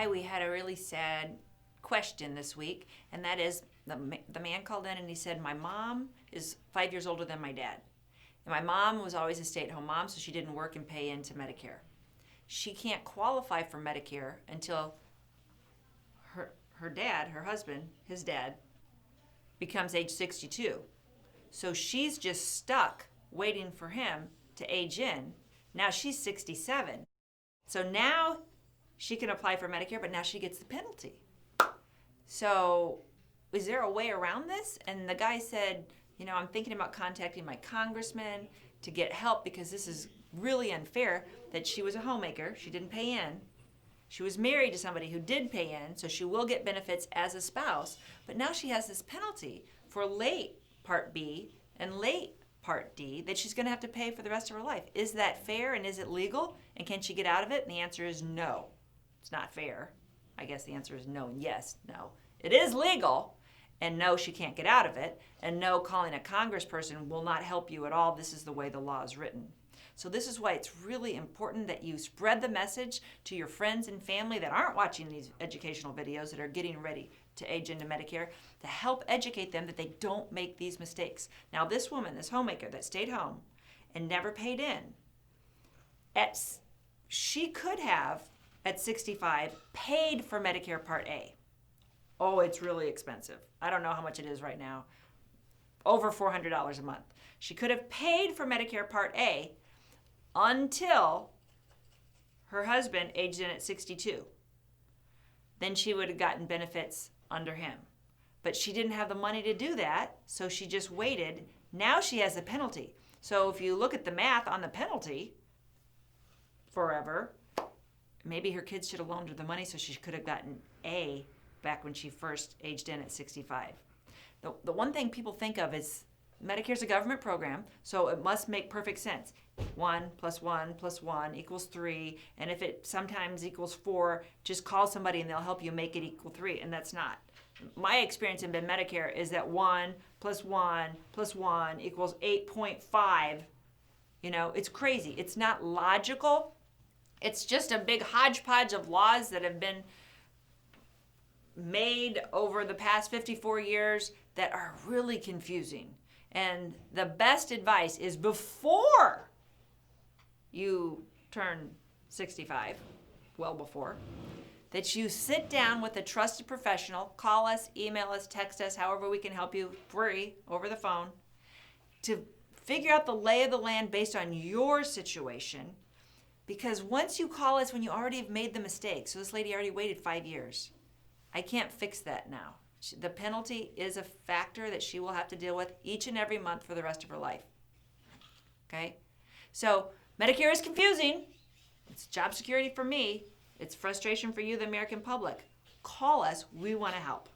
why we had a really sad question this week, and that is the man called in and he said, my mom is 5 years older than my dad. And my mom was always a stay-at-home mom, so she didn't work and pay into Medicare. She can't qualify for Medicare until her dad, her husband, his dad, becomes age 62. So she's just stuck waiting for him to age in. Now she's 67. So now she can apply for Medicare, but now she gets the penalty. So is there a way around this? And the guy said, I'm thinking about contacting my congressman to get help because this is really unfair that she was a homemaker. She didn't pay in. She was married to somebody who did pay in, so she will get benefits as a spouse. But now she has this penalty for late Part B and late Part D that she's going to have to pay for the rest of her life. Is that fair and is it legal? And can she get out of it? And the answer is no. It's not fair. I guess the answer is no and yes, no. It is legal, and no, she can't get out of it, and no, calling a congressperson will not help you at all. This is the way the law is written. So this is why it's really important that you spread the message to your friends and family that aren't watching these educational videos, that are getting ready to age into Medicare, to help educate them that they don't make these mistakes. Now this woman, this homemaker that stayed home and never paid in, she could have, at 65, paid for Medicare Part A. Oh, it's really expensive. I don't know how much it is right now. Over $400 a month. She could have paid for Medicare Part A until her husband aged in at 62. Then she would have gotten benefits under him. But she didn't have the money to do that, so she just waited. Now she has a penalty. So if you look at the math on the penalty, forever, maybe her kids should have loaned her the money so she could have gotten A back when she first aged in at 65. The one thing people think of is Medicare's a government program, so it must make perfect sense. 1 + 1 + 1 = 3, and if it sometimes equals 4, just call somebody and they'll help you make it equal 3, and that's not. My experience in Medicare is that 1 + 1 + 1 = 8.5. It's crazy. It's not logical. It's just a big hodgepodge of laws that have been made over the past 54 years that are really confusing. And the best advice is before you turn 65, well before, that you sit down with a trusted professional, call us, email us, text us, however we can help you free over the phone, to figure out the lay of the land based on your situation. Because once you call us when you already have made the mistake, so this lady already waited 5 years, I can't fix that now. The penalty is a factor that she will have to deal with each and every month for the rest of her life. Okay? So Medicare is confusing. It's job security for me. It's frustration for you, the American public. Call us. We want to help.